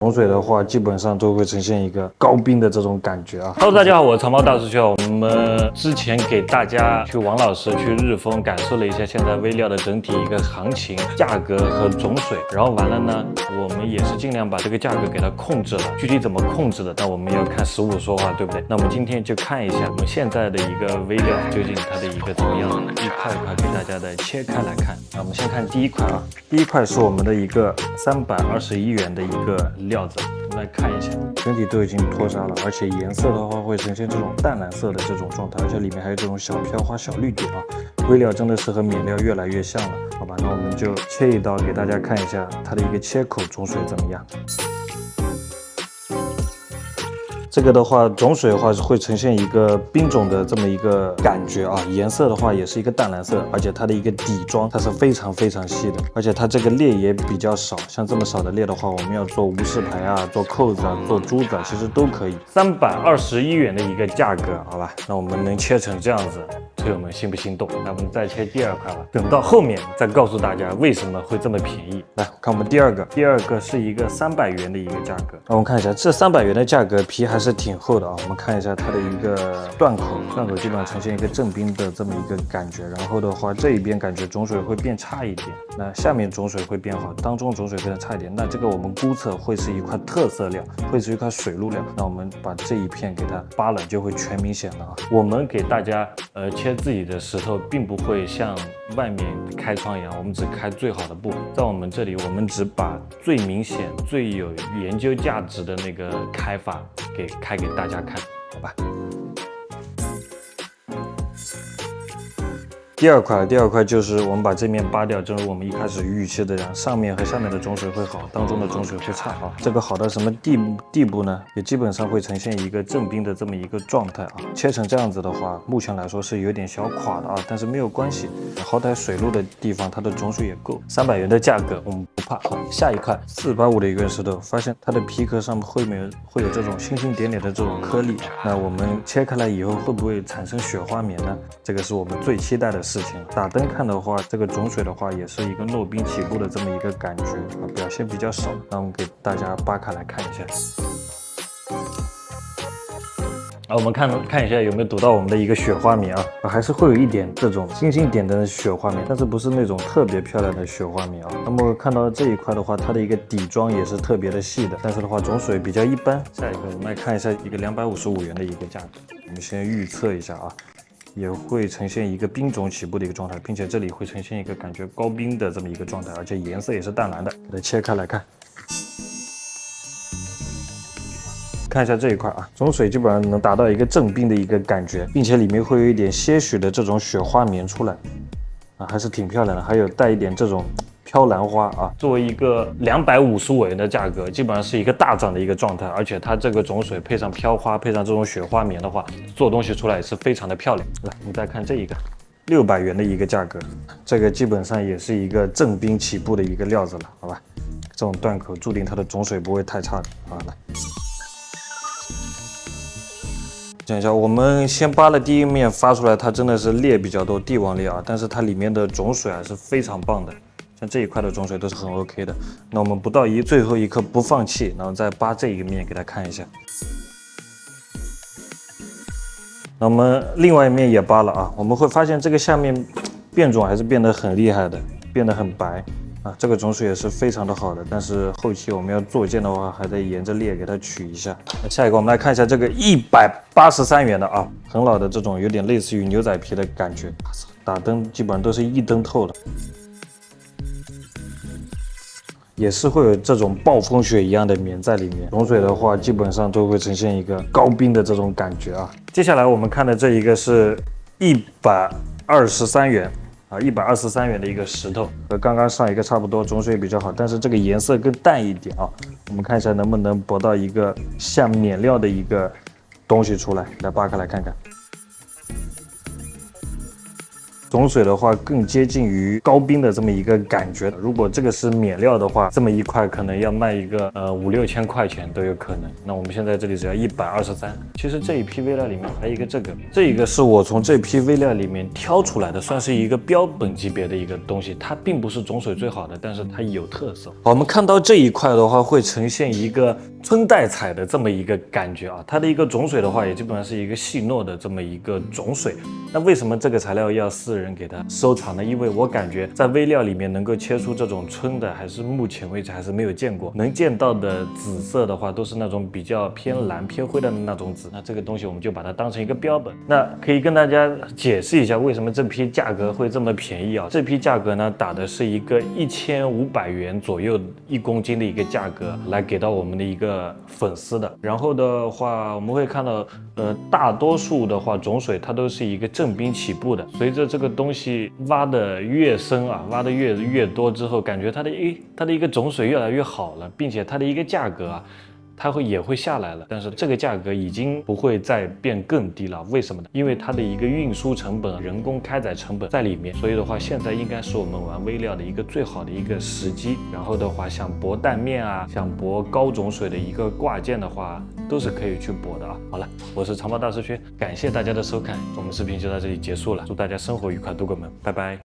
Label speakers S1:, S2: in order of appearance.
S1: 种水的话，基本上都会呈现一个高冰的这种感觉啊。
S2: Hello， 大家好，我是长毛大师兄。我们之前给大家去王老师去日丰感受了一下现在微料的整体一个行情、价格和种水，然后完了呢，我们也是尽量把这个价格给它控制了。具体怎么控制的，但我们要看实物说话，对不对？那我们今天就看一下我们现在的一个微料究竟它的一个怎么样，一块一块给大家的切开来看。那我们先看第一块啊，第一块是我们的一个321元的一个料子。我们来看一下，整体都已经脱砂了，而且颜色的话会呈现这种淡蓝色的这种状态，而且里面还有这种小飘花、小绿点啊。微料真的是和免料越来越像了，好吧？那我们就切一刀给大家看一下它的一个切口种水怎么样。这个的话，种水的话是会呈现一个冰种的这么一个感觉啊，颜色的话也是一个淡蓝色，而且它的一个底妆它是非常细的，而且它这个裂也比较少，像这么少的裂的话，我们要做无饰牌啊，做扣子啊，做珠子啊，其实都可以。321元的一个价格，好吧？那我们能切成这样子，推友们心不心动？那我们再切第二块吧，等到后面再告诉大家为什么会这么便宜。来看我们第二个是一个300元的一个价格，那我们看一下这300元的价格，皮还是挺厚的啊。我们看一下它的一个断口基本上呈现一个正冰的这么一个感觉，然后的话这一边感觉种水会变差一点，那下面种水会变好，当中种水非常差一点，那这个我们估测会是一块特色料，会是一块水陆料，那我们把这一片给它扒了就会全明显了啊。我们给大家切自己的石头，并不会像外面开窗一样，我们只开最好的部分，在我们这里我们只把最明显最有研究价值的那个开法给开给大家看，好吧？第二块就是我们把这面扒掉，正如我们一开始预期的这样，上面和下面的种水会好，当中的种水会差啊。这个好到什么地步呢？也基本上会呈现一个正冰的这么一个状态啊。切成这样子的话，目前来说是有点小垮的啊，但是没有关系，好歹水路的地方它的种水也够。300元的价格我们不怕。好，下一块485的一个石头，发现它的皮壳上面会有这种星星点点的这种颗粒，那我们切开来以后会不会产生雪花棉呢？这个是我们最期待的事情。打灯看的话，这个种水的话也是一个漏冰起步的这么一个感觉啊，表现比较少。那我们给大家扒开来看一下。我们看一下有没有堵到我们的一个雪花棉啊，还是会有一点这种星星点的雪花棉，但是不是那种特别漂亮的雪花棉啊。那么看到这一块的话，它的一个底妆也是特别的细的，但是的话种水比较一般。下一个我们来看一下一个255元的一个价格，我们先预测一下啊。也会呈现一个冰种起步的一个状态，并且这里会呈现一个感觉高冰的这么一个状态，而且颜色也是淡蓝的。给它切开来看，看一下这一块啊，种水基本上能达到一个正冰的一个感觉，并且里面会有一点些许的这种雪花棉出来啊，还是挺漂亮的，还有带一点这种飘兰花啊。作为一个255元的价格，基本上是一个大涨的一个状态，而且它这个种水配上飘花，配上这种雪花棉的话，做东西出来也是非常的漂亮。来，我们再看这一个600元的一个价格，这个基本上也是一个正冰起步的一个料子了，好吧？这种断口注定它的种水不会太差的啊。来，讲一下，我们先扒了第一面发出来，它真的是裂比较多，帝王裂啊，但是它里面的种水还是非常棒的。像这一块的种水都是很 OK 的，那我们不到最后一刻不放弃，然后再扒这一个面给大家看一下。那我们另外一面也扒了啊，我们会发现这个下面变种还是变得很厉害的，变得很白啊，这个种水也是非常的好的，但是后期我们要做件的话，还得沿着裂给它取一下。下一个我们来看一下这个183元的啊，很老的这种有点类似于牛仔皮的感觉，打灯基本上都是一灯透的。也是会有这种暴风雪一样的棉在里面，种水的话基本上都会呈现一个高冰的这种感觉啊。接下来我们看的这一个是123元啊，123元的一个石头，和刚刚上一个差不多，种水比较好，但是这个颜色更淡一点啊。我们看一下能不能博到一个像免料的一个东西出来，来扒开来看看。种水的话更接近于高冰的这么一个感觉。如果这个是免料的话，这么一块可能要卖一个5、6千块钱都有可能。那我们现在这里只要123。其实这一批微料里面还有一个这个是我从这批微料里面挑出来的，算是一个标本级别的一个东西，它并不是种水最好的，但是它有特色。好，我们看到这一块的话，会呈现一个春带彩的这么一个感觉啊。它的一个种水的话，也基本上是一个细糯的这么一个种水。那为什么这个材料要私人给它收藏呢？因为我感觉在微料里面能够切出这种春的，还是目前为止还是没有见过。能见到的紫色的话，都是那种比较偏蓝偏灰的那种紫。那这个东西我们就把它当成一个标本。那可以跟大家解释一下为什么这批价格会这么便宜啊？这批价格呢，打的是一个1500元左右1公斤的一个价格来给到我们的一个粉丝的。然后的话，我们会看到，大多数的话种水它都是一个正冰起步的。随着这个东西挖的越深啊，挖的越多之后，感觉它的一个种水越来越好了，并且它的一个价格啊。它也会下来了，但是这个价格已经不会再变更低了。为什么呢？因为它的一个运输成本、人工开采成本在里面，所以的话，现在应该是我们玩微料的一个最好的一个时机。然后的话，想搏蛋面啊，想搏高种水的一个挂件的话，都是可以去搏的啊。好了，我是长毛大师轩，感谢大家的收看，我们视频就到这里结束了，祝大家生活愉快，度过门，拜拜。